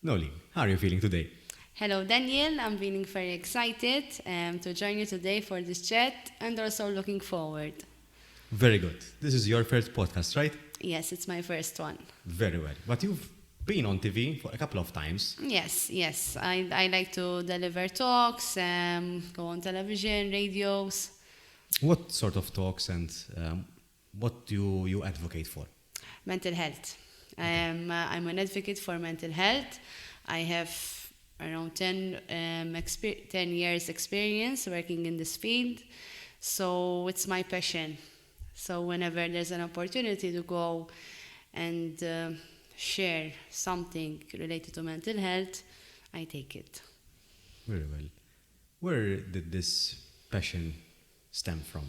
Noelene, how are you feeling today? Hello, Daniel. I'm feeling very excited to join you today for this chat and also looking forward. Very good. This is your first podcast, right? Yes, it's my first one. Very well. But you've been on TV for a couple of times. Yes. I like to deliver talks, go on television, radios. What sort of talks and what do you advocate for? Mental health. I'm an advocate for mental health. I have around 10 years experience working in this field. So it's my passion. So whenever there's an opportunity to go and share something related to mental health, I take it. Very well. Where did this passion stem from?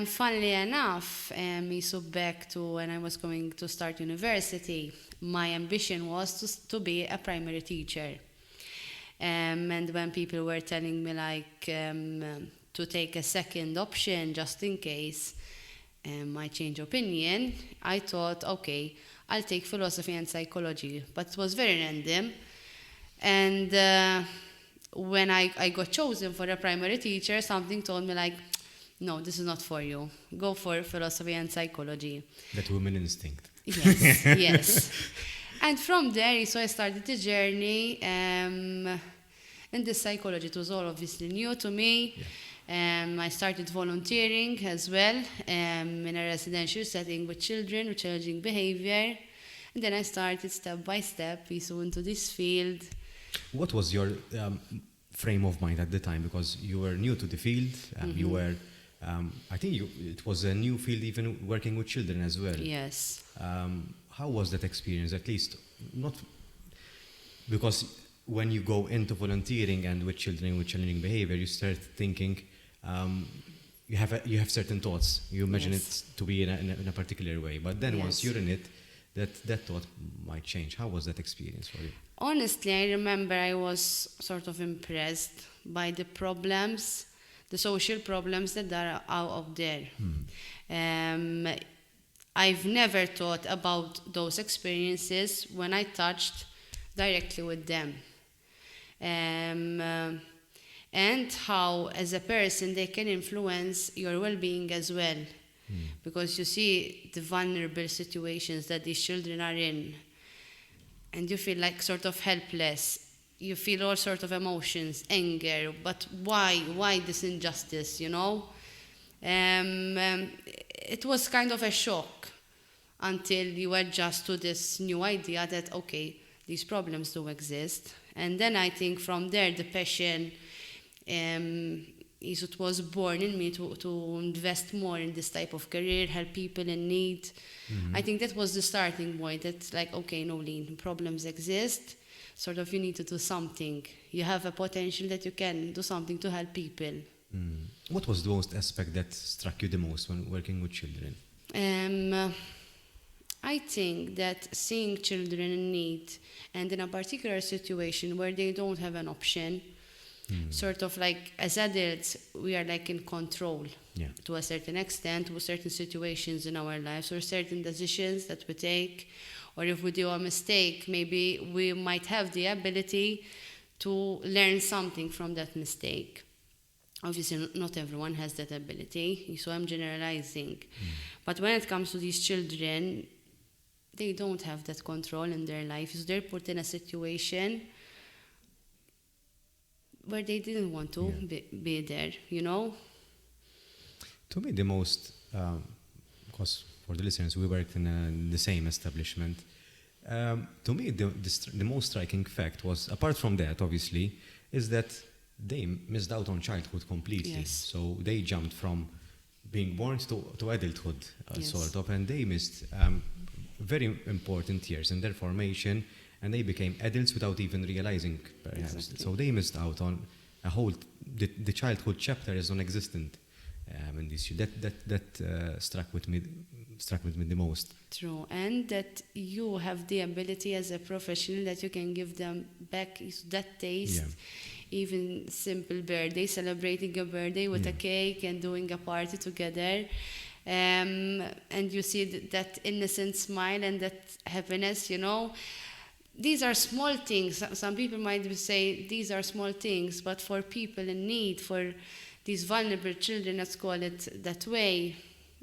Funnily enough, so back to when I was going to start university, my ambition was to be a primary teacher. And when people were telling me to take a second option just in case I change opinion, I thought, okay, I'll take philosophy and psychology. But it was very random. And when I got chosen for a primary teacher, something told me no, this is not for you. Go for philosophy and psychology. That woman instinct. Yes. And from there, so I started the journey. And the psychology, it was all obviously new to me. Yeah. I started volunteering as well in a residential setting with children with challenging behavior. And then I started step by step so into this field. What was your frame of mind at the time? Because you were new to the field. You were, I think it was a new field even working with children as well. Yes. How was that experience? At least, not because when you go into volunteering and with children with challenging behavior, you start thinking you have certain thoughts. You imagine Yes. it to be in a particular way, but then once Yes. you're in it, that thought might change. How was that experience for you? Honestly, I remember I was sort of impressed by the problems, the social problems that are out there. I've never thought about those experiences when I touched directly with them. And how, as a person, they can influence your well-being as well. Because you see the vulnerable situations that these children are in, and you feel like sort of helpless. You feel all sort of emotions, anger, but why this injustice, you know? It was kind of a shock until you adjust to this new idea that, okay, these problems do exist. And then I think from there, the passion it was born in me to invest more in this type of career, help people in need. I think that was the starting point. It's like, okay, Noelene, problems exist. Sort of you need to do something. You have a potential that you can do something to help people. What was the most aspect that struck you the most when working with children? I think that seeing children in need and in a particular situation where they don't have an option, sort of like as adults, we are like in control to a certain extent with certain situations in our lives or certain decisions that we take. Or if we do a mistake, maybe we might have the ability to learn something from that mistake. Obviously, not everyone has that ability, so I'm generalizing. But when it comes to these children, they don't have that control in their life. So they're put in a situation where they didn't want to be there, you know? To me, the most, because for the listeners, we worked in the same establishment. To me, the most striking fact was, apart from that, obviously, is that they missed out on childhood completely. Yes. So they jumped from being born to adulthood, sort of, and they missed very important years in their formation, and they became adults without even realizing, perhaps. Exactly. So they missed out on a whole. The childhood chapter is non-existent in this. That struck with me the most. True, and that you have the ability as a professional that you can give them back that taste. Even simple birthday, celebrating a birthday with a cake and doing a party together. And you see that innocent smile and that happiness, you know. these are small things. Some people might say these are small things, but for people in need, for these vulnerable children, let's call it that way,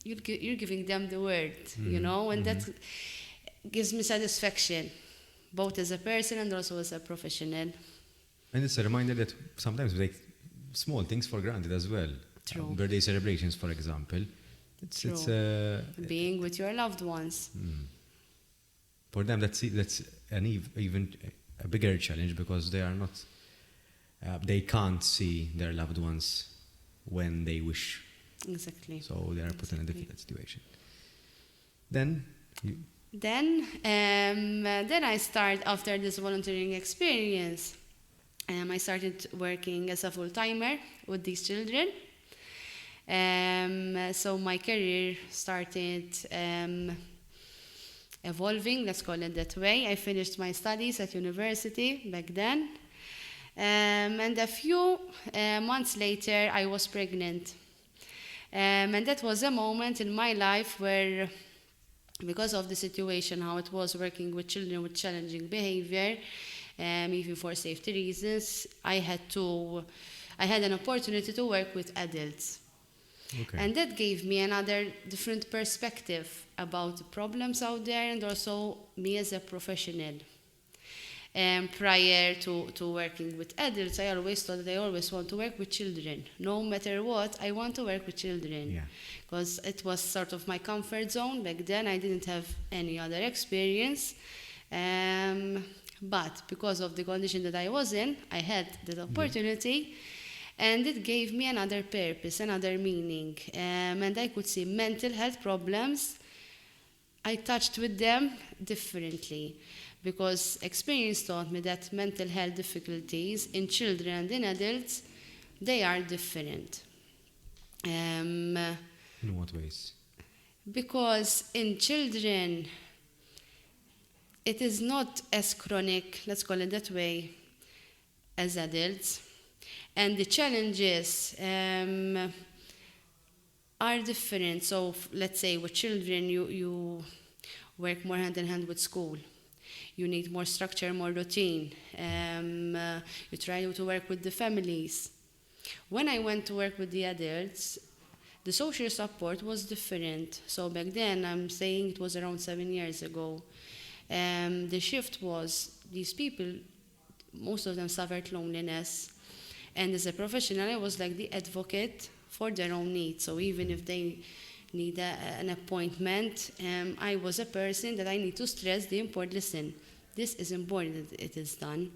you're giving them the word, you know, and that gives me satisfaction, both as a person and also as a professional. And it's a reminder that sometimes we take small things for granted as well. True. Birthday celebrations, for example. It's being with your loved ones. For them, that's even a bigger challenge, because they are not, they can't see their loved ones when they wish. Exactly. So they are put in a difficult situation. Then I start, after this volunteering experience, I started working as a full-timer with these children. So my career started evolving, let's call it that way. I finished my studies at university back then. And a few months later, I was pregnant. And that was a moment in my life where, because of the situation, how it was working with children with challenging behavior, even for safety reasons, I had an opportunity to work with adults. Okay. And that gave me another different perspective about the problems out there, and also me as a professional. Prior to working with adults, I always thought that I always want to work with children. No matter what, I want to work with children. Because it was sort of my comfort zone. Back then, I didn't have any other experience. But because of the condition that I was in, I had that opportunity. And it gave me another purpose, another meaning. And I could see mental health problems. I touched with them differently, because experience taught me that mental health difficulties in children and in adults, they are different. In what ways? Because in children, it is not as chronic, let's call it that way, as adults. And the challenges are different. So let's say with children, you work more hand in hand with school. You need more structure, more routine. You try to work with the families. When I went to work with the adults, the social support was different. So back then, I'm saying it was around 7 years ago, the shift was these people, most of them suffered loneliness. And as a professional, I was like the advocate for their own needs. So even if they need an appointment, I was a person that I need to stress the important, listen, this is important that it is done.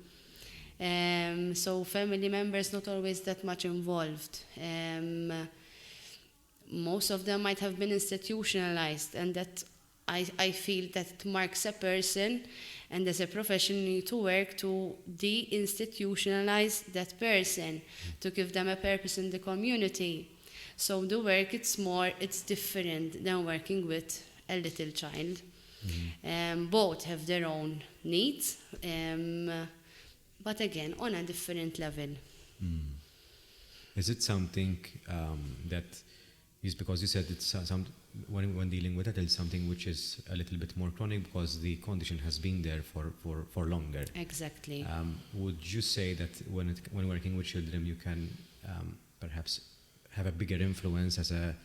So family members not always that much involved. Most of them might have been institutionalized, and that I feel that it marks a person, and as a professional you need to work to de-institutionalize that person, to give them a purpose in the community. So the work, it's different than working with a little child. Both have their own needs, but again, on a different level. Is it something that is, because you said it's when dealing with it, it's something which is a little bit more chronic because the condition has been there for longer? Exactly. Would you say that when working with children, you can perhaps have a bigger influence as a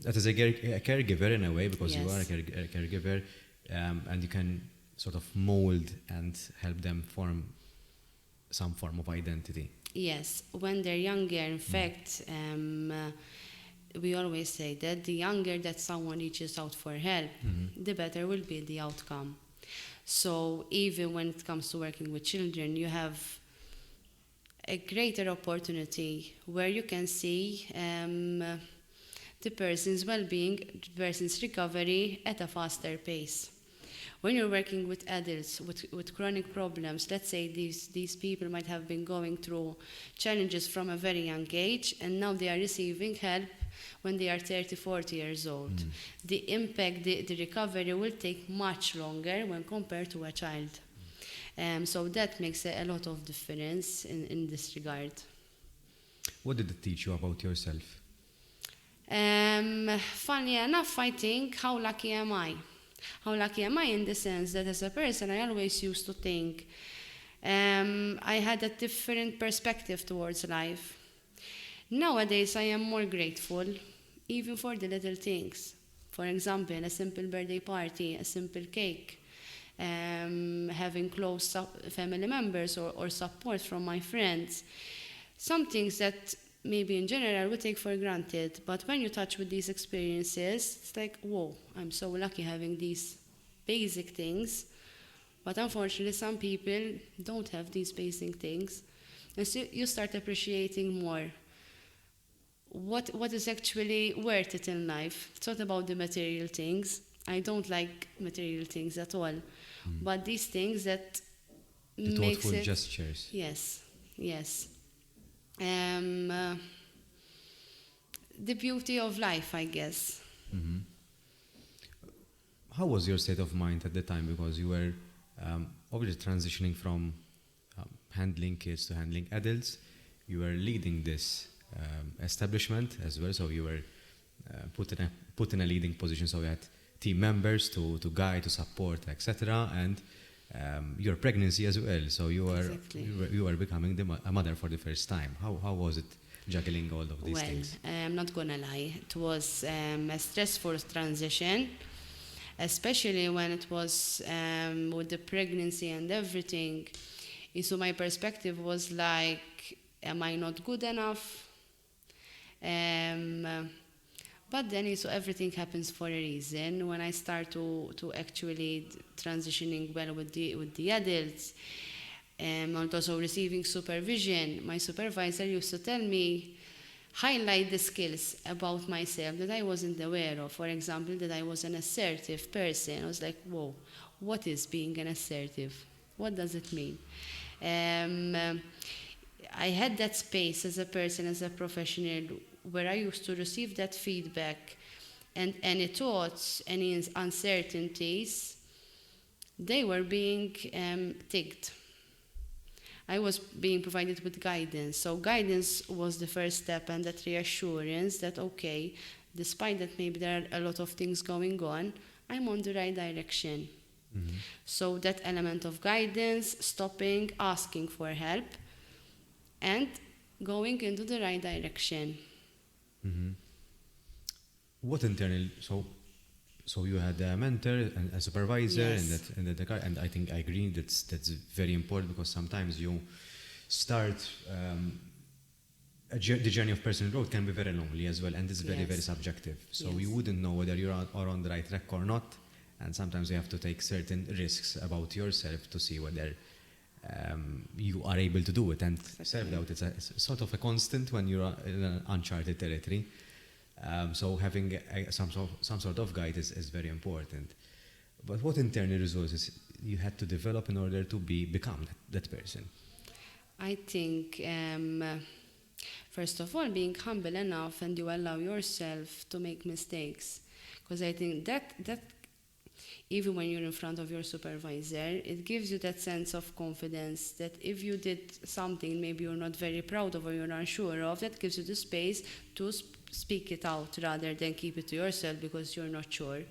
caregiver in a way, because you are a caregiver, and you can sort of mold and help them form some form of identity? Yes, when they're younger, in fact, we always say that the younger that someone reaches out for help, the better will be the outcome. So even when it comes to working with children, you have a greater opportunity where you can see the person's well-being, the person's recovery at a faster pace. When you're working with adults with chronic problems, let's say these people might have been going through challenges from a very young age, and now they are receiving help when they are 30, 40 years old. The impact, the recovery will take much longer when compared to a child. So that makes a lot of difference in this regard. What did it teach you about yourself? Funny enough, I think, how lucky am I? How lucky am I in the sense that as a person, I always used to think I had a different perspective towards life. Nowadays, I am more grateful, even for the little things. For example, a simple birthday party, a simple cake, having close family members or support from my friends. Some things that maybe in general we take for granted, but when you touch with these experiences, it's like, whoa, I'm so lucky having these basic things. But unfortunately, some people don't have these basic things. And so you start appreciating more what is actually worth it in life. It's not about the material things. I don't like material things at all. But these things that The makes thoughtful it... gestures. Yes, yes. The beauty of life, I guess. How was your state of mind at the time? Because you were obviously transitioning from handling kids to handling adults. You were leading this establishment as well, so you were put in a leading position. So you had team members to guide, to support, etc. And your pregnancy as well. So you were Exactly. you were becoming a mother for the first time. How was it juggling all of these things? I'm not gonna lie. It was a stressful transition, especially when it was with the pregnancy and everything. So my perspective was like, am I not good enough? But then so everything happens for a reason. When I start to actually transitioning well with the adults, and also receiving supervision, my supervisor used to tell me, highlight the skills about myself that I wasn't aware of. For example, that I was an assertive person. I was like, whoa, what is being an assertive? What does it mean? I had that space as a person, as a professional, where I used to receive that feedback, and any thoughts, any uncertainties, they were being ticked. I was being provided with guidance. So guidance was the first step, and that reassurance that, okay, despite that maybe there are a lot of things going on, I'm on the right direction. So that element of guidance, stopping, asking for help, and going into the right direction. What internal? So you had a mentor and a supervisor, Yes. and I think I agree that's very important, because sometimes you start the journey of personal growth can be very lonely as well, and it's very Yes. subjective. So Yes. you wouldn't know whether you are on the right track or not, and sometimes you have to take certain risks about yourself to see whether you are able to do it. And self-doubt is it's sort of a constant when you're in an uncharted territory. So having some sort of guide is very important. But what internal resources you had to develop in order to become that person? I think, first of all, being humble enough and you allow yourself to make mistakes. Because I think that even when you're in front of your supervisor, it gives you that sense of confidence that if you did something maybe you're not very proud of or you're unsure of, that gives you the space to speak it out rather than keep it to yourself because you're not sure.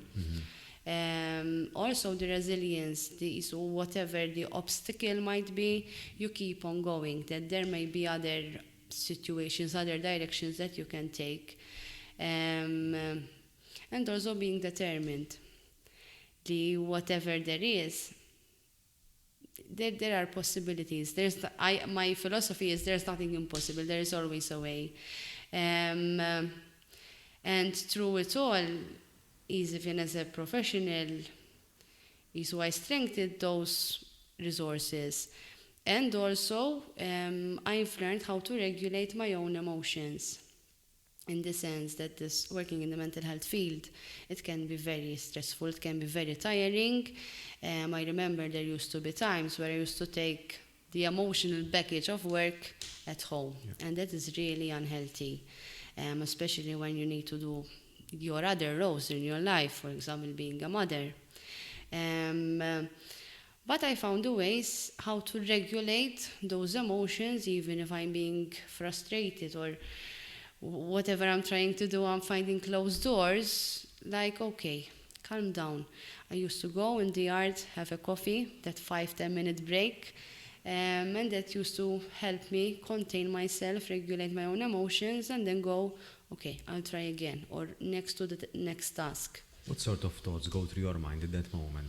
Also the resilience, so whatever the obstacle might be, you keep on going, that there may be other situations, other directions that you can take. And also being determined. Whatever there is, there are possibilities. My philosophy is there's nothing impossible. There is always a way. And through it all, even as a professional, is why I strengthened those resources. And also, I've learned how to regulate my own emotions. In the sense that this working in the mental health field, it can be very stressful, it can be very tiring. I remember there used to be times where I used to take the emotional baggage of work at home, and that is really unhealthy, especially when you need to do your other roles in your life, for example, being a mother. But I found the ways how to regulate those emotions, even if I'm being frustrated or whatever I'm trying to do, I'm finding closed doors, like, okay, calm down. I used to go in the yard, have a coffee, that 5-10 minute break, and that used to help me contain myself, regulate my own emotions, and then go, okay, I'll try again, or next to the next task. What sort of thoughts go through your mind at that moment?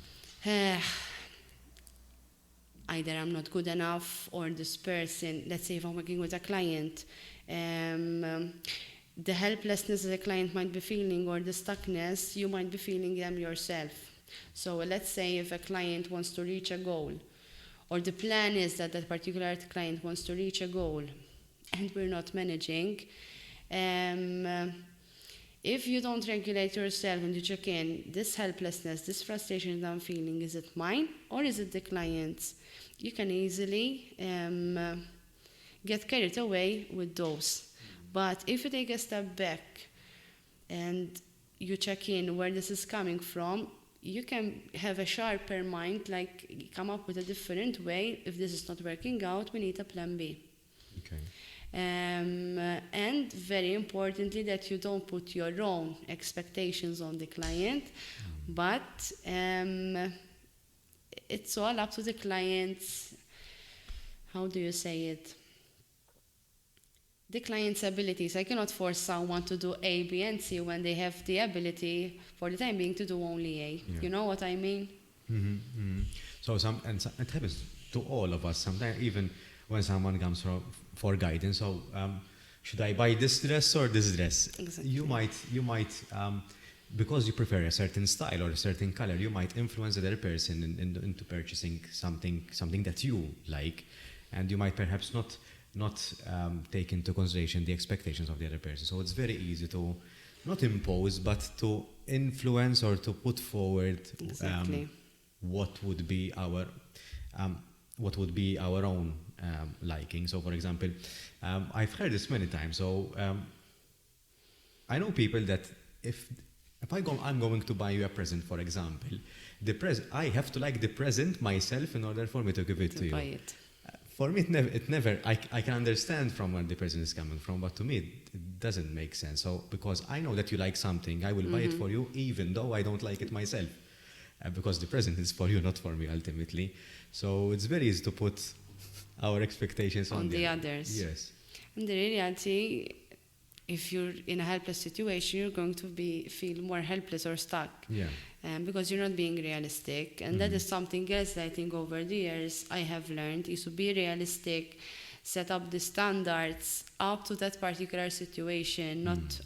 Either I'm not good enough, or this person, let's say if I'm working with a client, the helplessness that a client might be feeling, or the stuckness, you might be feeling them yourself. So let's say if a client wants to reach a goal, or the plan is that that particular client wants to reach a goal, and we're not managing, if you don't regulate yourself and you check in, this helplessness, this frustration that I'm feeling, is it mine or is it the client's? You can easily get carried away with those. But if you take a step back and you check in where this is coming from, you can have a sharper mind, like come up with a different way. If this is not working out, we need a plan B. Okay. And very importantly, that you don't put your own expectations on the client, but it's all up to the client's, how do you say it? The client's abilities. I cannot force someone to do A, B, and C when they have the ability for the time being to do only A. Yeah. You know what I mean? So it happens to all of us sometimes, even when someone comes for guidance. So should I buy this dress or this dress? Exactly. You might because you prefer a certain style or a certain color, you might influence the other person into purchasing something that you like, and you might perhaps not take into consideration the expectations of the other person. So it's very easy to not impose, but to influence or to put forward Exactly. what would be our own liking. So, for example, I've heard this many times. So I know people that if I'm going to buy you a present, for example, I have to like the present myself in order for me to give it to you. Buy it. For me, it never. I can understand from where the person is coming from, but to me, it doesn't make sense. So, because I know that you like something, I will buy it for you, even though I don't like it myself, because the present is for you, not for me, ultimately. So, it's very easy to put our expectations on the others. Yes. And the reality, if you're in a helpless situation, you're going to feel more helpless or stuck. Yeah. Because you're not being realistic. And that is something else that I think over the years I have learned, is to be realistic, set up the standards up to that particular situation, not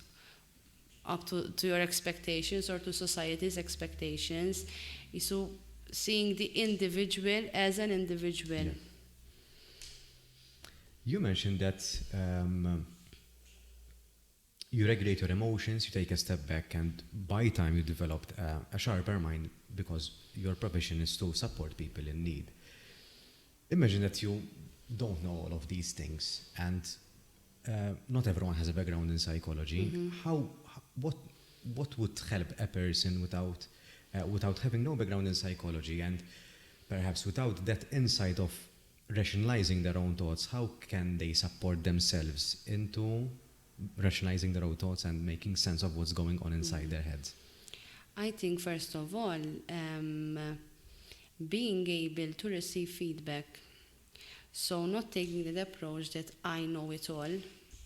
up to your expectations or to society's expectations. Is to seeing the individual as an individual. Yeah. You mentioned that you regulate your emotions, you take a step back, and by time you developed a sharper mind because your profession is to support people in need. Imagine that you don't know all of these things, and not everyone has a background in psychology. What would help a person without having no background in psychology, and perhaps without that insight of rationalizing their own thoughts? How can they support themselves into rationalizing their own thoughts and making sense of what's going on inside their heads? I think, first of all, being able to receive feedback. So not taking the approach that I know it all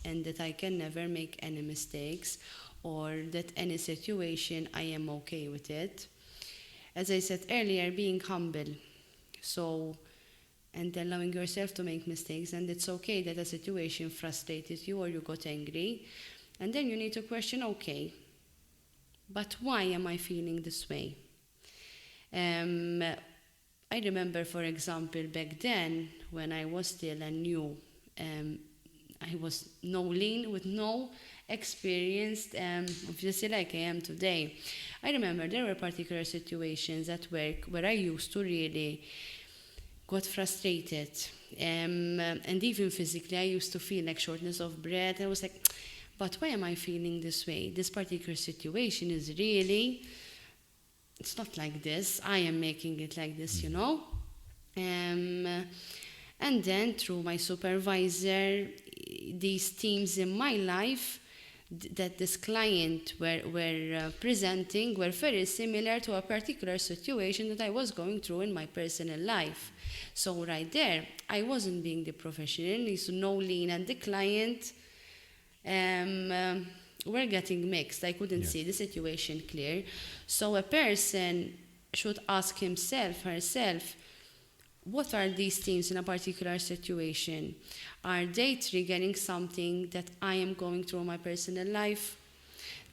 and that I can never make any mistakes, or that any situation I am okay with it. As I said earlier, being humble. So, and allowing yourself to make mistakes, and it's okay that a situation frustrated you or you got angry, and then you need to question, okay, but why am I feeling this way? I remember, for example, back then, when I was still a new, I was Noelene with no experience, obviously like I am today. I remember there were particular situations at work where I used to really got frustrated, and even physically I used to feel like shortness of breath. I was like, but why am I feeling this way? This particular situation is really, it's not like this. I am making it like this, you know? And then through my supervisor, these teams in my life, that this client were presenting were very similar to a particular situation that I was going through in my personal life. So right there, I wasn't being the professional. So Noelene and the client were getting mixed. I couldn't see the situation clear. So a person should ask himself, herself, what are these themes in a particular situation? Are they triggering something that I am going through in my personal life,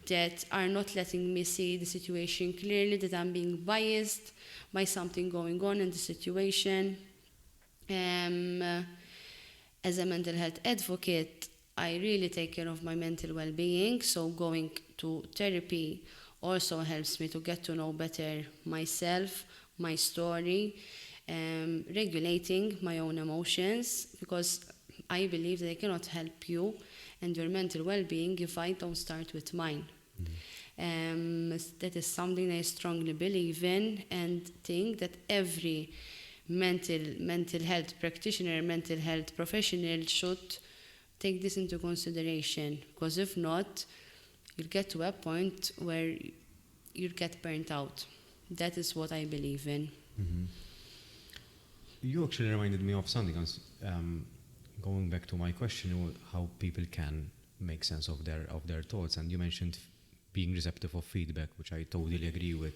that are not letting me see the situation clearly, that I'm being biased by something going on in the situation? As a mental health advocate, I really take care of my mental well-being, so going to therapy also helps me to get to know better myself, my story, regulating my own emotions, because I believe that I cannot help you and your mental well-being if I don't start with mine. That is something I strongly believe in, and think that every mental health practitioner, mental health professional should take this into consideration, because if not, you'll get to a point where you'll get burnt out. That is what I believe in. You actually reminded me of something else. Going back to my question, how people can make sense of their thoughts, and you mentioned being receptive of feedback, which I totally agree with.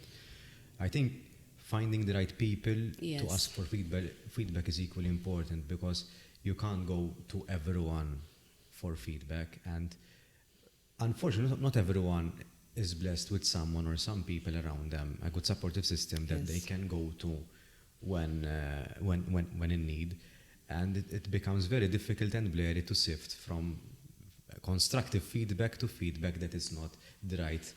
I think finding the right people to ask for feedback is equally important, because you can't go to everyone for feedback, and unfortunately not everyone is blessed with someone or some people around them, a good supportive system that they can go to when in need. And it becomes very difficult and blurry to sift from constructive feedback to feedback that is not the right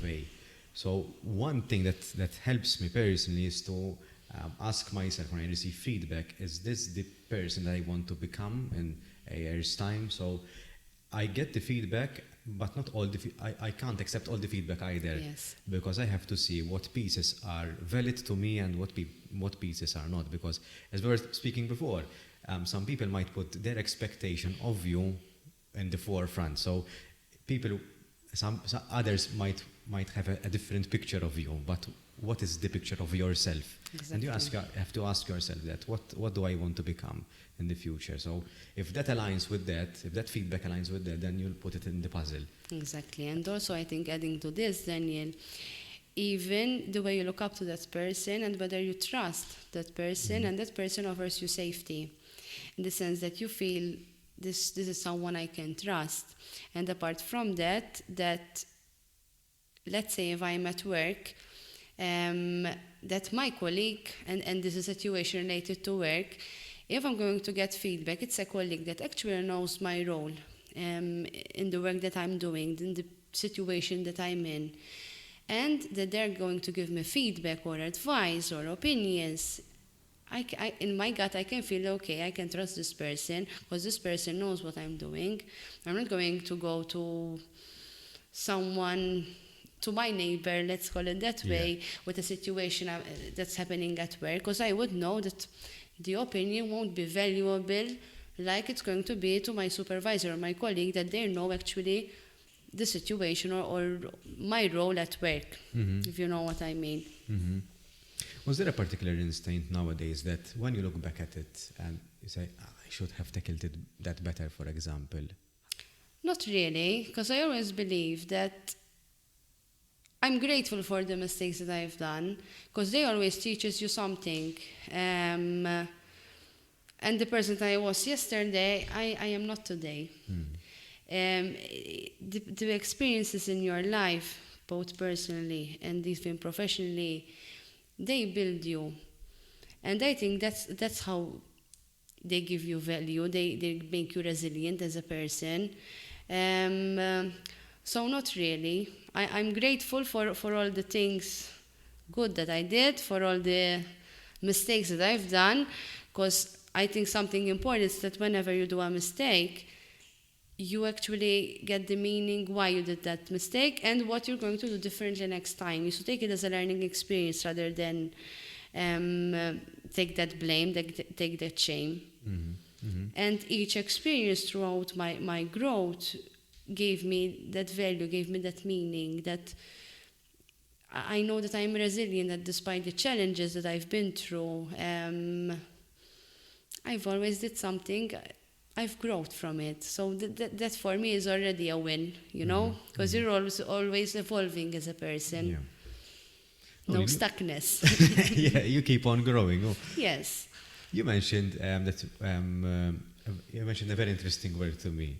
way. So one thing that helps me personally is to ask myself when I receive feedback, is this the person that I want to become in a year's time? So I get the feedback, but not all I can't accept all the feedback either, because I have to see what pieces are valid to me and what pieces are not. Because as we were speaking before, some people might put their expectation of you in the forefront. So some others might have a different picture of you, but what is the picture of yourself? Exactly. And you have to ask yourself that, what do I want to become in the future? So if that aligns with that, if that feedback aligns with that, then you'll put it in the puzzle. Exactly. And also I think, adding to this, Daniel, even the way you look up to that person and whether you trust that person, and that person offers you safety, in the sense that you feel this is someone I can trust. And apart from that, let's say if I'm at work, that my colleague, and this is a situation related to work, if I'm going to get feedback, it's a colleague that actually knows my role in the work that I'm doing, in the situation that I'm in, and that they're going to give me feedback or advice or opinions. In my gut, I can feel, okay, I can trust this person because this person knows what I'm doing. I'm not going to go to someone, to my neighbor, let's call it that way, with a situation that's happening at work, because I would know that the opinion won't be valuable like it's going to be to my supervisor or my colleague, that they know actually the situation or my role at work, if you know what I mean. Was there a particular instinct nowadays that when you look back at it and you say, I should have tackled that better, for example? Not really, because I always believe that I'm grateful for the mistakes that I've done, because they always teaches you something. And the person that I was yesterday, I am not today. The experiences in your life, both personally and even professionally, they build you. And I think that's how they give you value. They make you resilient as a person. So not really. I'm grateful for all the things good that I did, for all the mistakes that I've done, because I think something important is that whenever you do a mistake, you actually get the meaning why you did that mistake and what you're going to do differently next time. You should take it as a learning experience rather than take that blame, take that shame. And each experience throughout my growth gave me that value, gave me that meaning, that I know that I'm resilient, that despite the challenges that I've been through, I've always did something, I've grown from it. So that for me is already a win, you know, because you're always evolving as a person. Yeah. No stuckness. Yeah, you keep on growing. Oh. Yes. You mentioned you mentioned a very interesting word to me.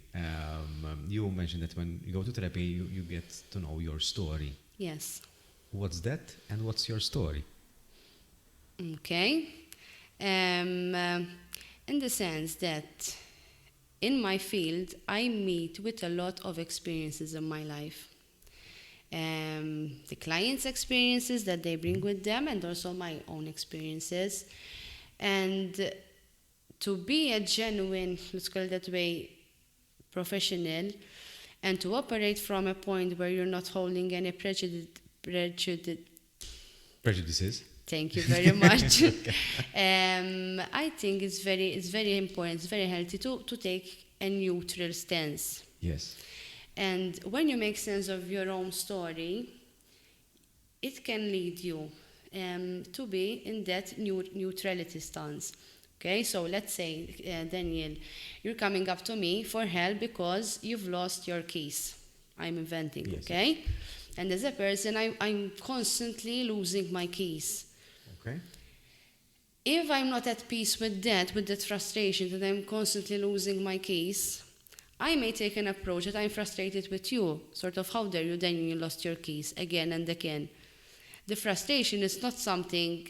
You mentioned that when you go to therapy, you get to know your story. Yes. What's that, and what's your story? Okay. In the sense that in my field, I meet with a lot of experiences in my life. The clients' experiences that they bring with them, and also my own experiences. And to be a genuine, let's call it that way, professional, and to operate from a point where you're not holding any prejudices. Thank you very much. I think it's very important, it's very healthy to take a neutral stance. Yes. And when you make sense of your own story, it can lead you to be in that neutrality stance. Okay, so let's say, Daniel, you're coming up to me for help because you've lost your keys. I'm inventing, yes, okay? Yes. And as a person, I'm constantly losing my keys. Okay. If I'm not at peace with that frustration that I'm constantly losing my keys, I may take an approach that I'm frustrated with you. Sort of, how dare you, Daniel, you lost your keys again and again. The frustration is not something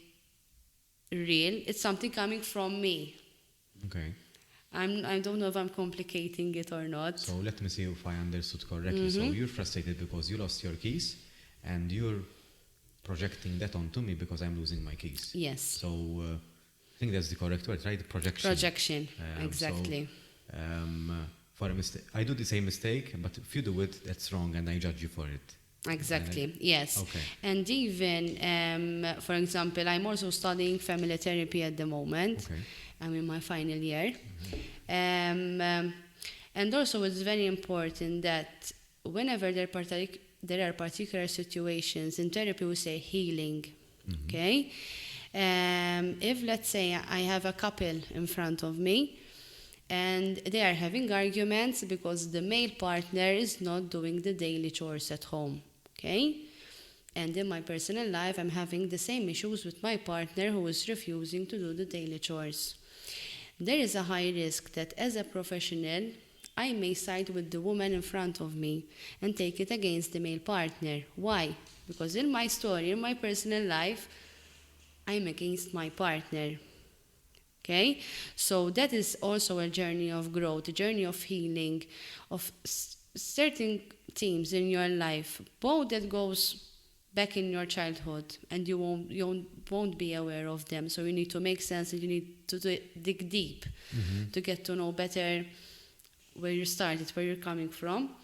real, it's something coming from me. Okay. I don't know if I'm complicating it or not. So let me see if I understood correctly. So you're frustrated because you lost your keys, and you're projecting that onto me because I'm losing my keys. Yes. So I think that's the correct word, right? Projection, exactly. For a mistake, I do the same mistake, but if you do it, that's wrong, and I judge you for it. Exactly, yes. Okay. And even, for example, I'm also studying family therapy at the moment. Okay. I'm in my final year. And also it's very important that whenever there are particular situations, in therapy we say healing, okay? If, let's say, I have a couple in front of me, and they are having arguments because the male partner is not doing the daily chores at home, okay? And in my personal life, I'm having the same issues with my partner who is refusing to do the daily chores. There is a high risk that as a professional, I may side with the woman in front of me and take it against the male partner. Why? Because in my story, in my personal life, I'm against my partner. Okay? So that is also a journey of growth, a journey of healing, of certain themes in your life, both that goes back in your childhood, and you won't be aware of them. So you need to make sense, and you need to dig deep to get to know better where you started, where you're coming from,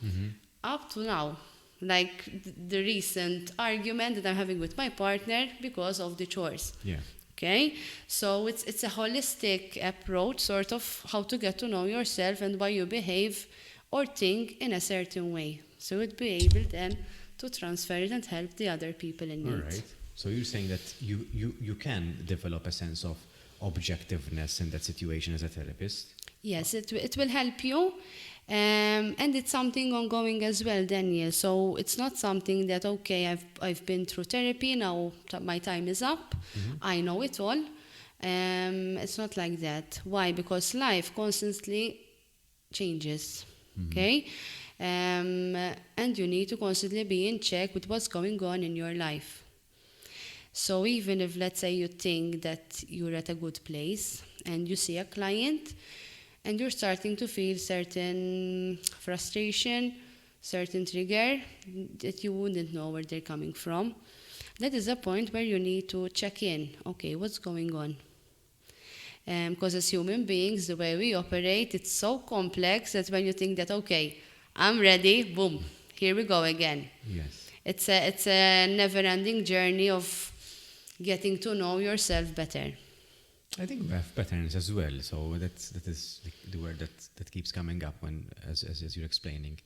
up to now. Like the recent argument that I'm having with my partner because of the chores. Yeah. Okay, so it's a holistic approach, sort of how to get to know yourself and why you behave or think in a certain way. So you'd be able then to transfer it and help the other people in need. All right. So you're saying that you can develop a sense of objectiveness in that situation as a therapist? Yes, it will help you. And it's something ongoing as well, Daniel. So it's not something that, okay, I've been through therapy, now my time is up, I know it all. It's not like that. Why? Because life constantly changes, okay? And you need to constantly be in check with what's going on in your life. So even if, let's say, you think that you're at a good place and you see a client, and you're starting to feel certain frustration, certain trigger that you wouldn't know where they're coming from, that is a point where you need to check in. Okay, what's going on? Because as human beings, the way we operate, it's so complex that when you think that, okay, I'm ready, boom, here we go again. Yes. It's a never-ending journey of getting to know yourself better. I think we have patterns as well, so that is the word that keeps coming up as you're explaining.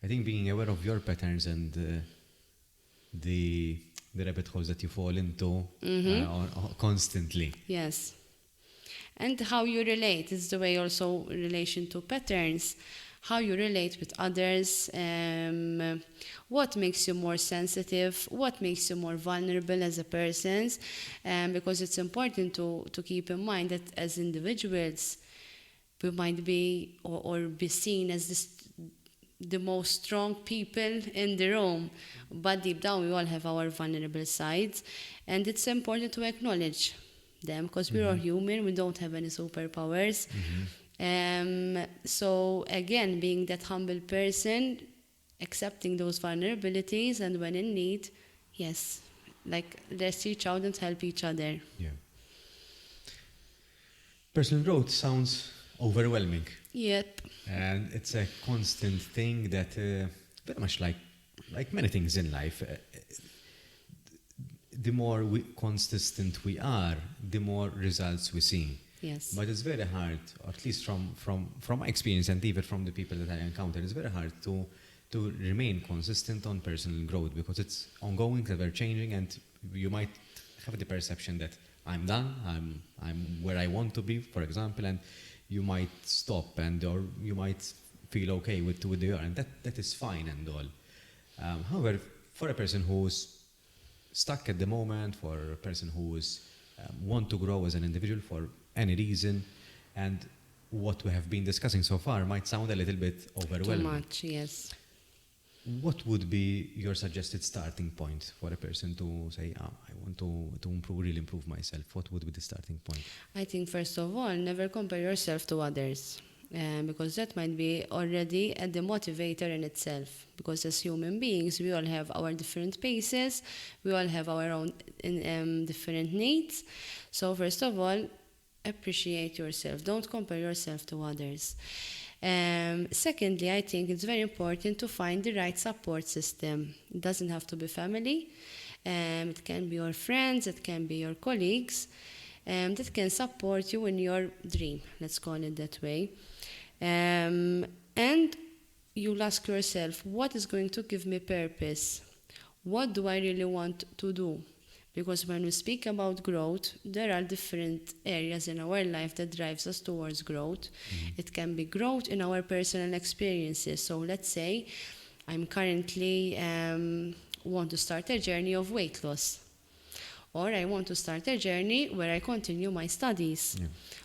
I think being aware of your patterns and the rabbit holes that you fall into constantly. Yes. And how you relate is the way also in relation to patterns, how you relate with others, what makes you more sensitive, what makes you more vulnerable as a person, because it's important to keep in mind that as individuals, we might be or be seen as the most strong people in the room, but deep down we all have our vulnerable sides, and it's important to acknowledge them because we're all human, we don't have any superpowers. So again, being that humble person, accepting those vulnerabilities, and when in need, yes, like let's reach out and help each other. Yeah. Personal growth sounds overwhelming. Yep. And it's a constant thing that very much like many things in life, the more consistent we are, the more results we see. Yes. But it's very hard, or at least from my experience and even from the people that I encounter, it's very hard to remain consistent on personal growth because it's ongoing, ever changing, and you might have the perception that I'm done, I'm where I want to be, for example, and you might stop or you might feel okay with where you are, and that is fine and all. However, for a person who's stuck at the moment, for a person who's want to grow as an individual for any reason, and what we have been discussing so far might sound a little bit overwhelming. Too much, yes. What would be your suggested starting point for a person to say, I want to really improve myself? What would be the starting point? I think first of all, never compare yourself to others. Because that might be already a demotivator in itself. Because as human beings, we all have our different paces, we all have our own different needs. So first of all, appreciate yourself. Don't compare yourself to others. Secondly, I think it's very important to find the right support system. It doesn't have to be family. It can be your friends, it can be your colleagues that can support you in your dream, let's call it that way. And you'll ask yourself, what is going to give me purpose? What do I really want to do? Because when we speak about growth, there are different areas in our life that drives us towards growth. It can be growth in our personal experiences. So let's say I'm currently want to start a journey of weight loss. Or I want to start a journey where I continue my studies.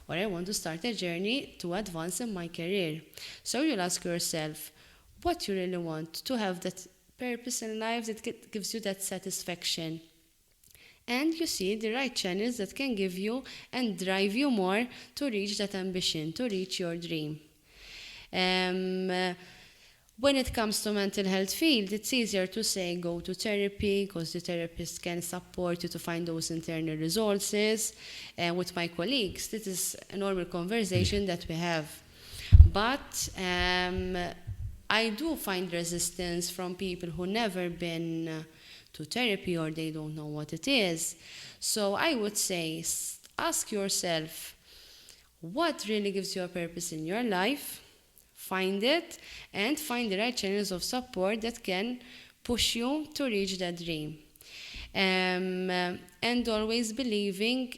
Or I want to start a journey to advance in my career. So you'll ask yourself, what you really want to have that purpose in life that gives you that satisfaction. And you see the right channels that can give you and drive you more to reach that ambition, to reach your dream. When it comes to mental health field, it's easier to say go to therapy because the therapist can support you to find those internal resources. With my colleagues, this is a normal conversation that we have. But I do find resistance from people who never been to therapy or they don't know what it is. So I would say ask yourself what really gives you a purpose in your life. Find it and find the right channels of support that can push you to reach that dream. And always believing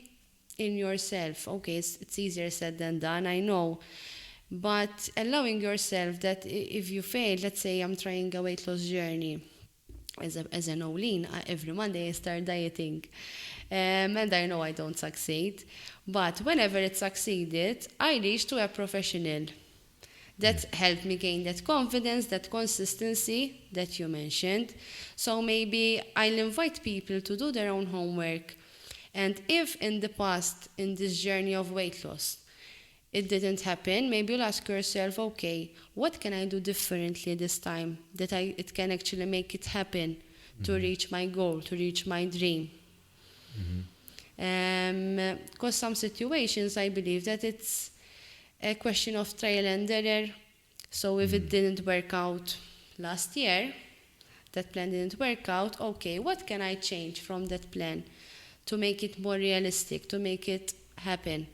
in yourself. Okay, it's easier said than done, I know. But allowing yourself that if you fail, let's say I'm trying a weight loss journey. As a Noelene, every Monday I start dieting. And I know I don't succeed. But whenever it succeeded, I reached to a professional that helped me gain that confidence, that consistency that you mentioned. So maybe I'll invite people to do their own homework. And if in the past, in this journey of weight loss, it didn't happen, maybe you'll ask yourself, okay, what can I do differently this time that it can actually make it happen to reach my goal, to reach my dream? Because some situations, I believe that it's a question of trial and error. So if it didn't work out last year, that plan didn't work out, okay, what can I change from that plan to make it more realistic, to make it happen?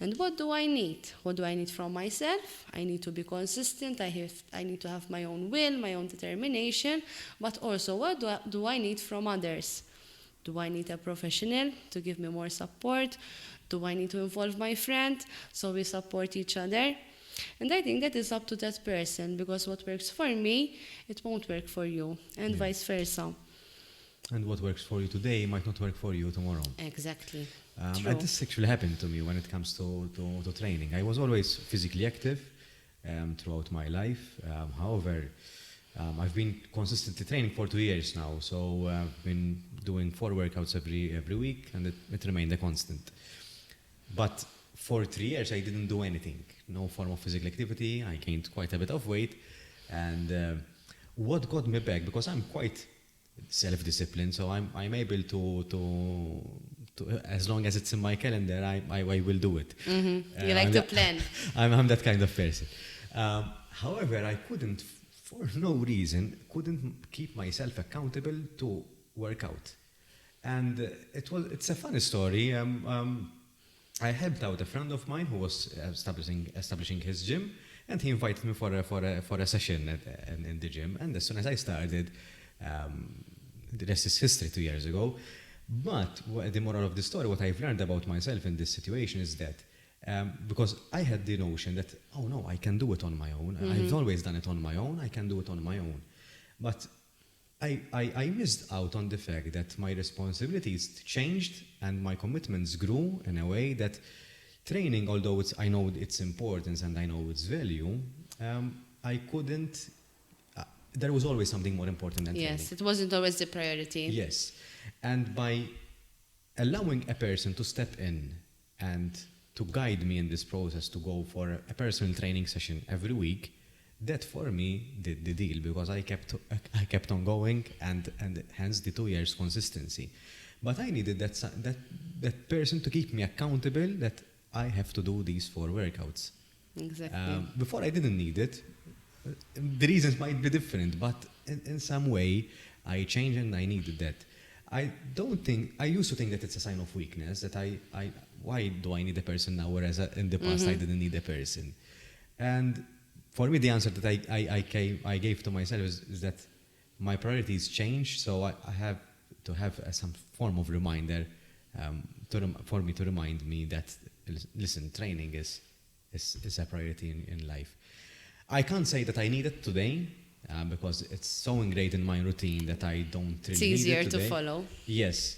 And what do I need? What do I need from myself? I need to be consistent. I need to have my own will, my own determination. But also, what do I need from others? Do I need a professional to give me more support? Do I need to involve my friend so we support each other? And I think that is up to that person, because what works for me, it won't work for you, and vice versa. And what works for you today might not work for you tomorrow. Exactly. And this actually happened to me when it comes to training. I was always physically active throughout my life. However, I've been consistently training for 2 years now. So I've been doing 4 workouts every week, and it remained a constant. But for 3 years, I didn't do anything. No form of physical activity. I gained quite a bit of weight. And what got me back, because I'm quite self-disciplined, so I'm able to as long as it's in my calendar, I will do it. Mm-hmm. You like to plan. I'm that kind of person. However, I couldn't, for no reason, keep myself accountable to work out. And it's a funny story. I helped out a friend of mine who was establishing his gym, and he invited me for a session in the gym. And as soon as I started, the rest is history 2 years ago. But the moral of the story, what I've learned about myself in this situation is that because I had the notion that, oh no, I can do it on my own. Mm-hmm. I've always done it on my own. I can do it on my own. But I missed out on the fact that my responsibilities changed and my commitments grew in a way that training, although I know its importance and I know its value, I couldn't. There was always something more important than training. Yes, it wasn't always the priority. Yes. And by allowing a person to step in and to guide me in this process to go for a personal training session every week, that for me did the deal, because I kept on going, and hence the 2 years consistency. But I needed that person to keep me accountable, that I have to do these 4 workouts. Exactly. Before I didn't need it. The reasons might be different, but in some way I changed and I needed that. I used to think that it's a sign of weakness, that why do I need a person now, whereas in the past I didn't need a person. And for me, the answer that I gave to myself is that my priorities changed, so I have to have some form of reminder for me to remind me that, listen, training is a priority in life. I can't say that I need it today, because it's so ingrained in my routine that I don't really need it today. It's easier to follow. Yes,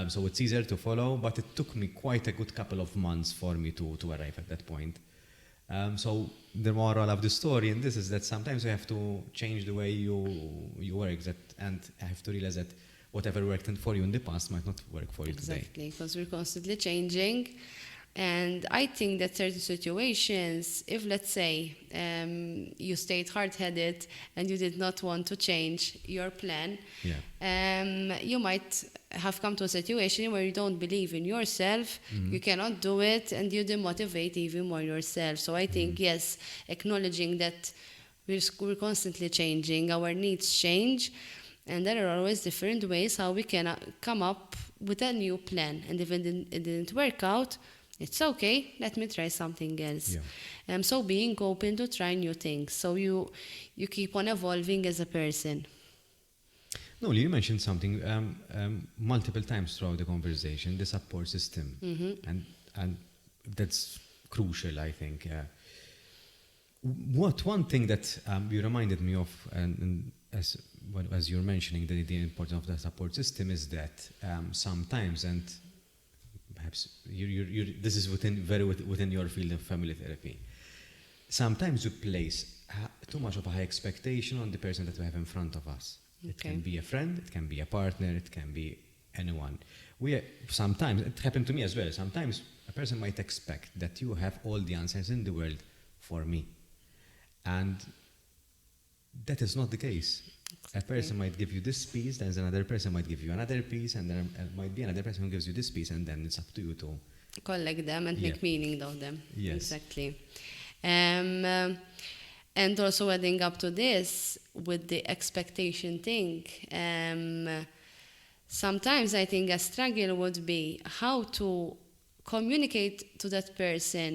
so it's easier to follow, but it took me quite a good couple of months for me to arrive at that point. So the moral of the story in this is that sometimes you have to change the way you work, and have to realize that whatever worked for you in the past might not work for you today. Exactly, because we're constantly changing. And I think that certain situations, if let's say you stayed hard-headed and you did not want to change your plan, you might have come to a situation where you don't believe in yourself, you cannot do it, and you demotivate even more yourself. So I think, yes, acknowledging that we're constantly changing, our needs change, and there are always different ways how we can come up with a new plan. And if it didn't work out, it's okay, let me try something else. Yeah. So being open to try new things. So you keep on evolving as a person. No, you mentioned something multiple times throughout the conversation, the support system. And that's crucial, I think. One thing that you reminded me of, and as you're mentioning, the importance of the support system is that sometimes, and perhaps this is within your field of family therapy. Sometimes we place too much of a high expectation on the person that we have in front of us. Okay. It can be a friend, it can be a partner, it can be anyone. Sometimes, it happened to me as well, sometimes a person might expect that you have all the answers in the world for me. And that is not the case. A person might give you this piece, then another person might give you another piece, and then might be another person who gives you this piece, and then it's up to you to collect them and make meaning of them. Yes. Exactly. And also adding up to this with the expectation thing, sometimes I think a struggle would be how to communicate to that person,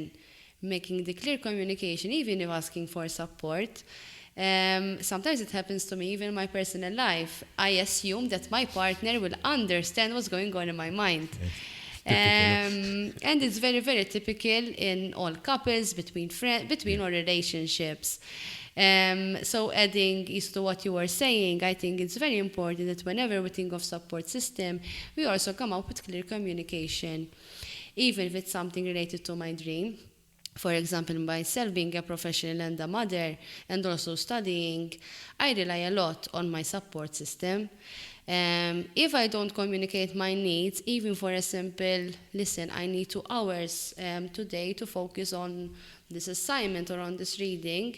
making the clear communication, even if asking for support. Sometimes it happens to me, even in my personal life. I assume that my partner will understand what's going on in my mind. And it's very, very typical in all couples, between friends, between all relationships. So adding is to what you were saying, I think it's very important that whenever we think of support system, we also come up with clear communication, even if it's something related to my dream. For example, myself being a professional and a mother and also studying, I rely a lot on my support system. If I don't communicate my needs, even for a simple, listen, I need 2 hours today to focus on this assignment or on this reading,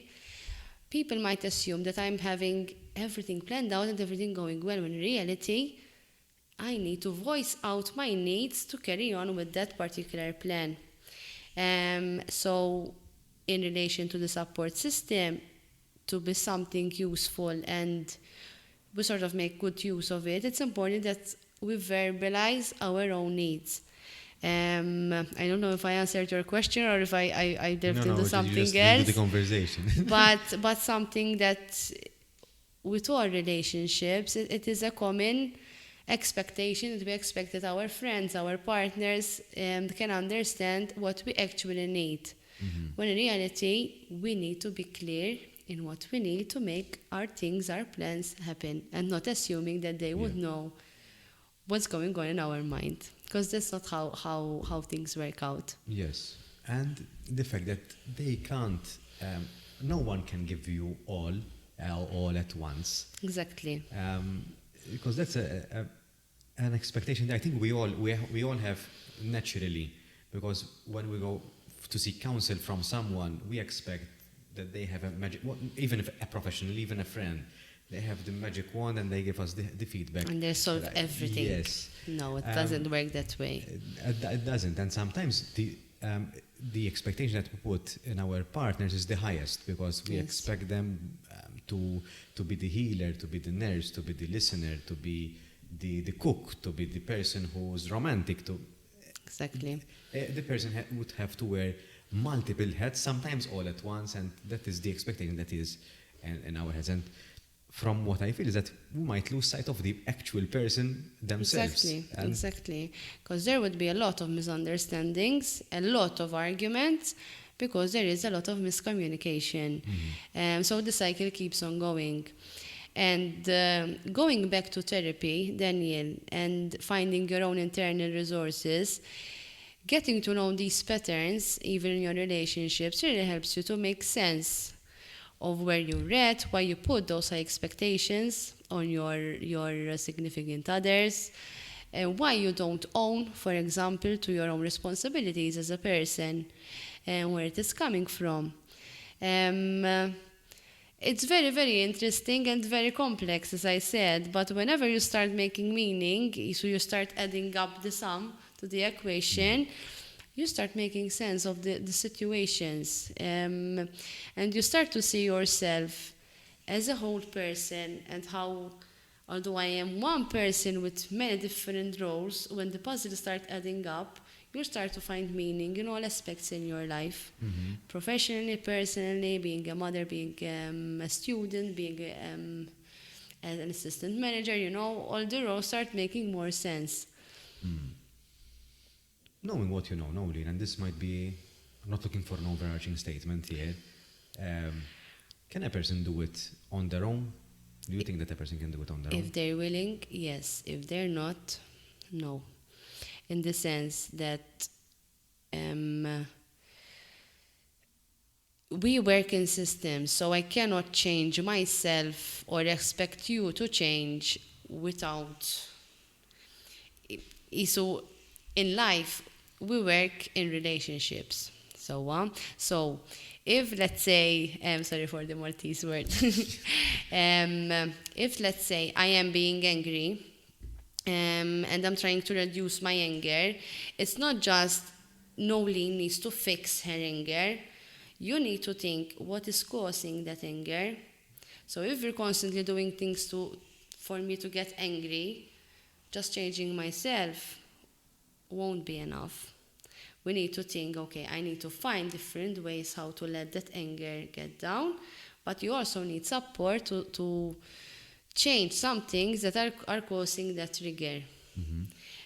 people might assume that I'm having everything planned out and everything going well, when in reality, I need to voice out my needs to carry on with that particular plan. So in relation to the support system, to be something useful and we sort of make good use of it, it's important that we verbalize our own needs. I don't know if I answered your question or if I delved into something else. The conversation. but something that with all relationships, it is a common expectation that we expect that our friends, our partners can understand what we actually need. When in reality, we need to be clear in what we need to make our things, our plans happen, and not assuming that they would know what's going on in our mind, because that's not how things work out. Yes, and the fact that they can't, no one can give you all at once. Exactly. Because that's an expectation that I think we all have naturally, because when we go to seek counsel from someone, we expect that they have a magic, even if a professional, even a friend, they have the magic wand and they give us the feedback. And they solve everything. Yes. No, it doesn't work that way. It doesn't. And sometimes the expectation that we put in our partners is the highest, because we expect them to be the healer, to be the nurse, to be the listener, to be the cook, to be the person who's romantic. Exactly. The person would have to wear multiple hats, sometimes all at once, and that is the expectation that is in our heads. And from what I feel is that we might lose sight of the actual person themselves. Exactly. Because there would be a lot of misunderstandings, a lot of arguments, because there is a lot of miscommunication. So the cycle keeps on going. And going back to therapy, Daniel, and finding your own internal resources, getting to know these patterns, even in your relationships, really helps you to make sense of where you're at, why you put those high expectations on your significant others, and why you don't own, for example, to your own responsibilities as a person, and where it is coming from. It's very, very interesting and very complex, as I said, but whenever you start making meaning, so you start adding up the sum to the equation, you start making sense of the situations, and you start to see yourself as a whole person, and how, although I am one person with many different roles, when the puzzles start adding up, you start to find meaning in all aspects in your life, professionally, personally, being a mother, being a student, being an assistant manager, all the roles start making more sense. Knowing what you know, Noelene, and this might be, I'm not looking for an overarching statement here, can a person do it on their own? Do you think that a person can do it on their own? If they're willing, yes. If they're not, no. In the sense that we work in systems, so I cannot change myself or expect you to change without. So in life, we work in relationships. So if, let's say, sorry for the Maltese word, if, let's say, I am being angry, and I'm trying to reduce my anger, it's not just Noelene needs to fix her anger. You need to think, what is causing that anger? So if you're constantly doing things for me to get angry, just changing myself won't be enough. we need to think, okay, I need to find different ways how to let that anger get down, but you also need support to change some things that are causing that trigger.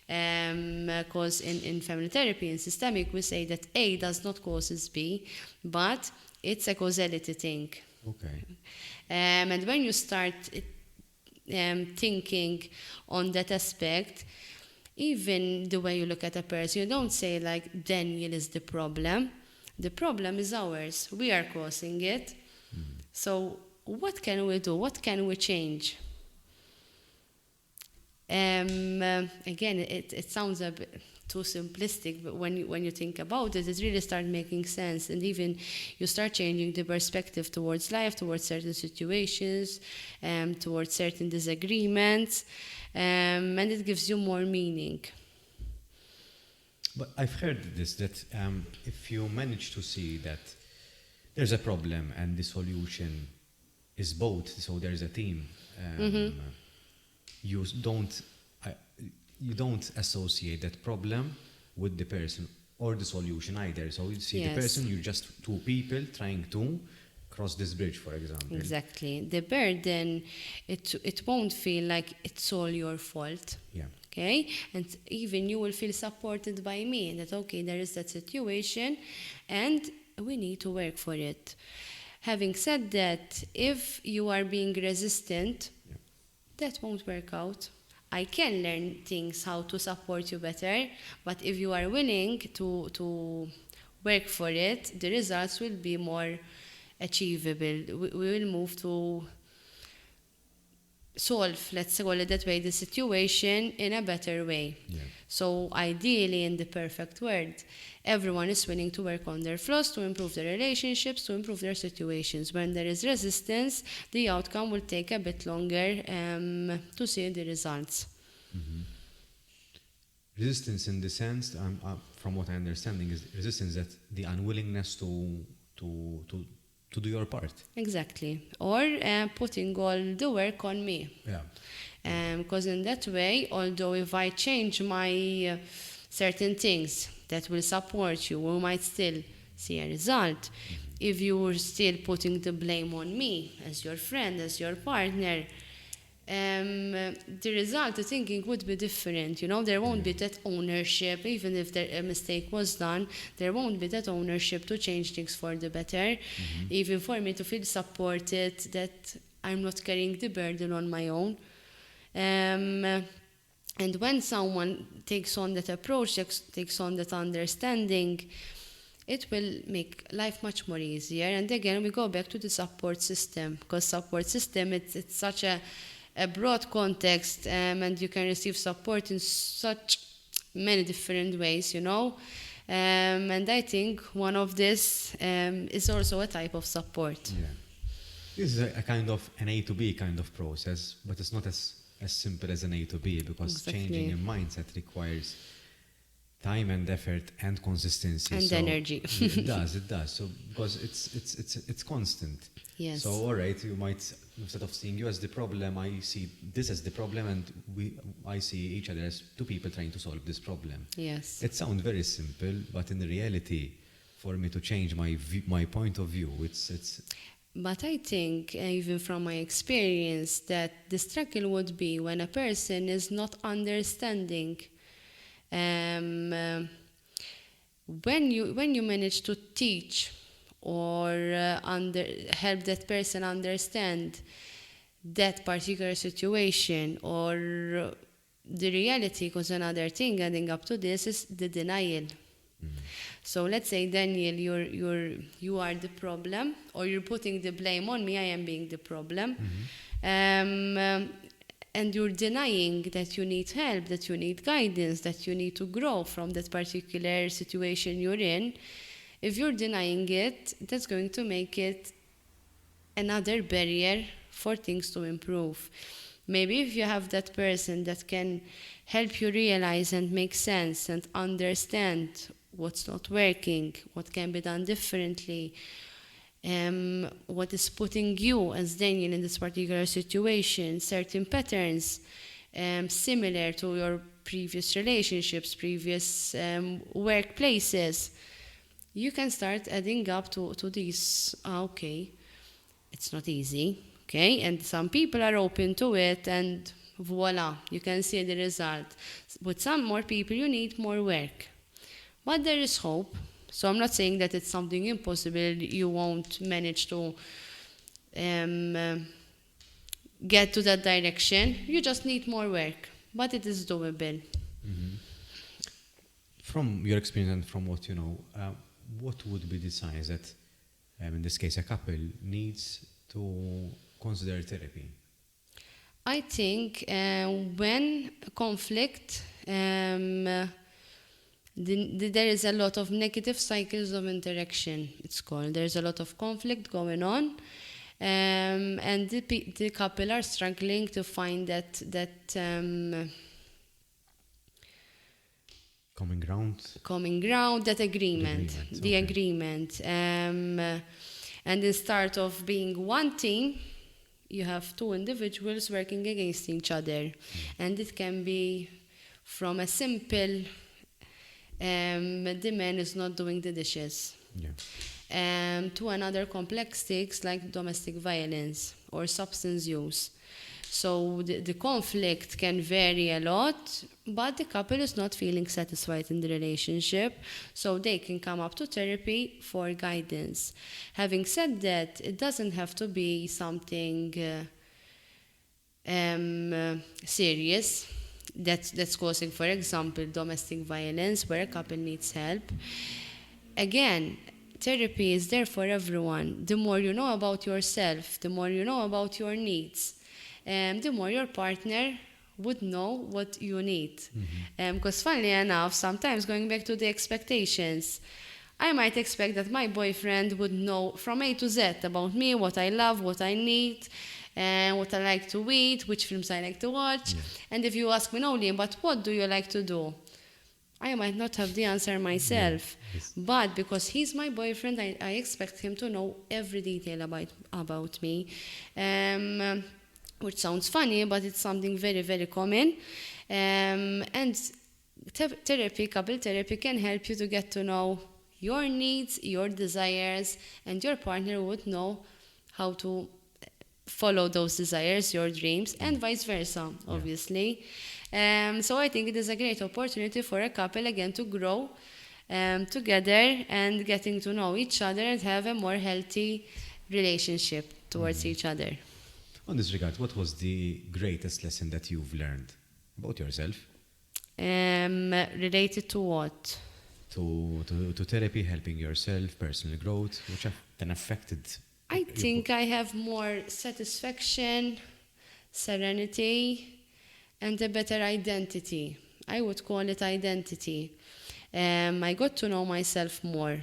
Because in family therapy and systemic, we say that A does not causes B, but it's a causality thing. Okay. And when you start thinking on that aspect, even the way you look at a person, you don't say like Daniel is the problem. The problem is ours. We are causing it. So what can we do? What can we change? Again, it sounds a bit too simplistic, but when you think about it, it really starts making sense. And even you start changing the perspective towards life, towards certain situations, towards certain disagreements, and it gives you more meaning. But I've heard this, that if you manage to see that there's a problem and the solution is both, so there's a team, you don't associate that problem with the person or the solution either. So you see the person, you're just two people trying to cross this bridge, for example. Exactly. The burden, it won't feel like it's all your fault. Yeah. Okay? And even you will feel supported by me, that, okay, there is that situation and we need to work for it. Having said that, if you are being resistant, that won't work out. I can learn things how to support you better, but if you are willing to work for it, the results will be more achievable. We will move to solve, let's call it that way, the situation in a better way. Yeah. So ideally, in the perfect world, everyone is willing to work on their flaws, to improve their relationships, to improve their situations. When there is resistance, the outcome will take a bit longer to see the results. Resistance in the sense, from what I understanding, is resistance that the unwillingness to do your part. Exactly. Or putting all the work on me. Yeah. Because in that way, although if I change my certain things that will support you, we might still see a result. If you were still putting the blame on me as your friend, as your partner, the result, the thinking would be different. You know, there won't be that ownership, even if a mistake was done, there won't be that ownership to change things for the better. Even for me to feel supported, that I'm not carrying the burden on my own. And when someone takes on that approach, takes on that understanding, it will make life much more easier. And again, we go back to the support system, because support system, it's such a broad context, and you can receive support in such many different ways, you know. And I think one of this is also a type of support. Yeah. This is a kind of an A to B kind of process, but it's not as simple as an A to B, because changing a mindset requires time and effort and consistency. And energy. It does. So, because it's constant. Yes. So, all right, you might, instead of seeing you as the problem, I see this as the problem, and I see each other as two people trying to solve this problem. Yes. It sounds very simple, but in reality, for me to change my point of view, it's. But I think, even from my experience, that the struggle would be when a person is not understanding. When you manage to teach or help that person understand that particular situation or the reality, because another thing adding up to this is the denial. So let's say, Daniel, you are the problem, or you're putting the blame on me, I am being the problem. And you're denying that you need help, that you need guidance, that you need to grow from that particular situation you're in. If you're denying it, that's going to make it another barrier for things to improve. Maybe if you have that person that can help you realize and make sense and understand what's not working, what can be done differently, what is putting you as Daniel in this particular situation, certain patterns similar to your previous relationships, previous workplaces, you can start adding up to these, okay, it's not easy, okay? And some people are open to it, and voila, you can see the result. With some more people, you need more work. But there is hope. So I'm not saying that it's something impossible, you won't manage to get to that direction. You just need more work, but it is doable. From your experience and from what you know, what would be the signs that, in this case, a couple needs to consider therapy? I think when conflict, there is a lot of negative cycles of interaction, it's called. There's a lot of conflict going on, and the couple are struggling to find that common ground, that agreement, the agreement. And instead of being one team, you have two individuals working against each other. And it can be from a simple, the man is not doing the dishes, to another complex things like domestic violence or substance use. So the conflict can vary a lot, but the couple is not feeling satisfied in the relationship, so they can come up to therapy for guidance. Having said that, it doesn't have to be something serious that's causing, for example, domestic violence where a couple needs help. Again, therapy is there for everyone. The more you know about yourself, the more you know about your needs, the more your partner would know what you need. Because funnily enough, sometimes going back to the expectations, I might expect that my boyfriend would know from A to Z about me, what I love, what I need, what I like to eat, which films I like to watch. And if you ask me, Noelene, but what do you like to do? I might not have the answer myself. But because he's my boyfriend, I expect him to know every detail about me. Which sounds funny, but it's something very, very common. And therapy, couple therapy, can help you to get to know your needs, your desires, and your partner would know how to follow those desires, your dreams, and vice versa, obviously. So I think it is a great opportunity for a couple, again, to grow together and getting to know each other and have a more healthy relationship towards each other. On this regard, what was the greatest lesson that you've learned about yourself? Related to what? To therapy, helping yourself, personal growth, which have then affected. I think I have more satisfaction, serenity, and a better identity. I would call it identity. I got to know myself more.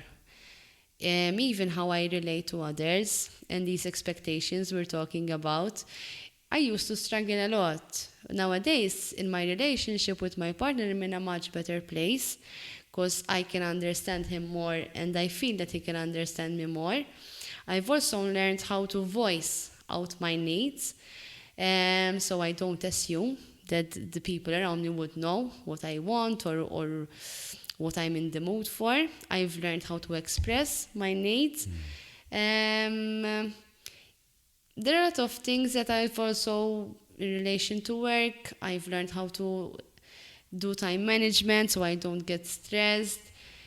Even how I relate to others and these expectations we're talking about. I used to struggle a lot. Nowadays, in my relationship with my partner, I'm in a much better place because I can understand him more and I feel that he can understand me more. I've also learned how to voice out my needs, so I don't assume that the people around me would know what I want or what I'm in the mood for. I've learned how to express my needs. There are a lot of things that I've also, in relation to work, I've learned how to do time management so I don't get stressed.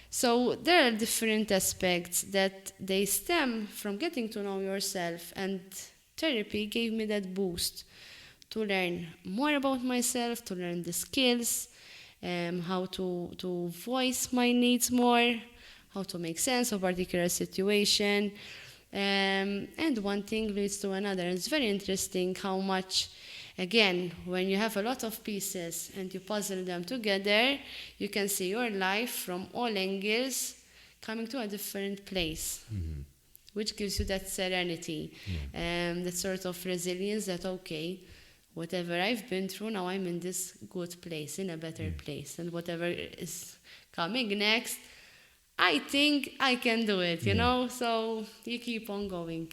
So there are different aspects that they stem from getting to know yourself, and therapy gave me that boost to learn more about myself, to learn the skills, how to voice my needs more, how to make sense of a particular situation. And one thing leads to another. It's very interesting how much, again, when you have a lot of pieces and you puzzle them together, you can see your life from all angles coming to a different place, which gives you that serenity, that sort of resilience that, okay, whatever I've been through, now I'm in this good place, in a better place. And whatever is coming next, I think I can do it, you know? So you keep on going.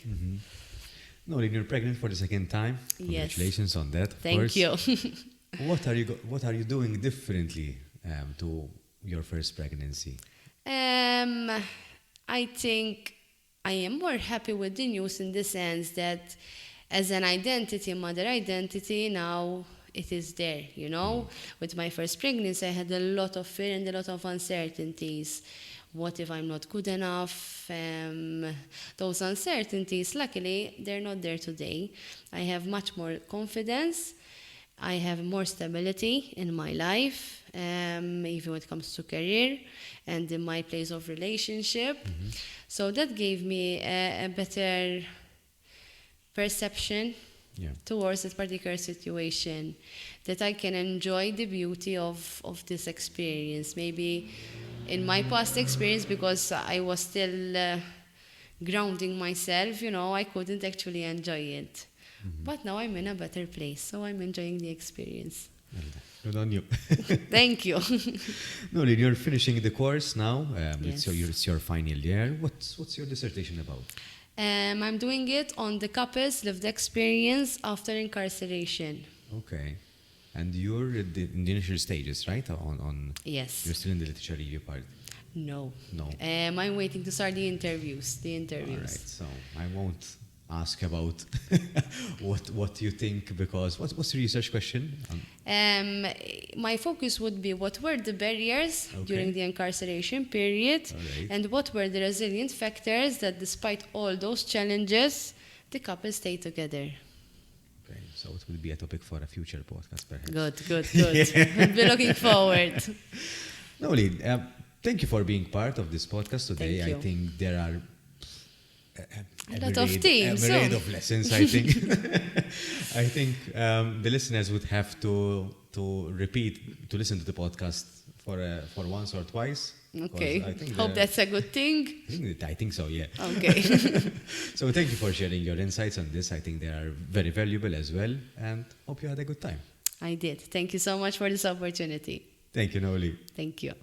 Noelene, you're pregnant for the second time. Yes. Congratulations on that, of Thank course. you. What are you doing differently to your first pregnancy? I think I am more happy with the news in the sense that as an identity, mother identity, now it is there, you know. With my first pregnancy, I had a lot of fear and a lot of uncertainties. What if I'm not good enough? Those uncertainties, luckily, they're not there today. I have much more confidence. I have more stability in my life, even when it comes to career and in my place of relationship. So that gave me a better perception towards that particular situation, that I can enjoy the beauty of this experience. Maybe in my past experience, because I was still grounding myself, you know, I couldn't actually enjoy it. But now I'm in a better place, so I'm enjoying the experience. Good on you. Thank you. Noelene, you're finishing the course now. Yes. It's your final year. What's your dissertation about? I'm doing it on the couple's lived experience after incarceration. Okay. And you're in the initial stages, right? Yes. You're still in the literature review part. No. No. I'm waiting to start the interviews. All right. So I won't ask about what you think, because what's the research question? My focus would be what were the barriers during the incarceration period, and what were the resilient factors that despite all those challenges, the couple stayed together. Okay, so it will be a topic for a future podcast, perhaps. Good. We'll be looking forward. Noelene, thank you for being part of this podcast today. Thank you. I think there are a lot of themes. A myriad of lessons, I think. I think the listeners would have to listen to the podcast for once or twice. Okay. Hope that's a good thing. I think so, yeah. Okay. So thank you for sharing your insights on this. I think they are very valuable as well, and hope you had a good time. I did. Thank you so much for this opportunity. Thank you, Noelene. Thank you.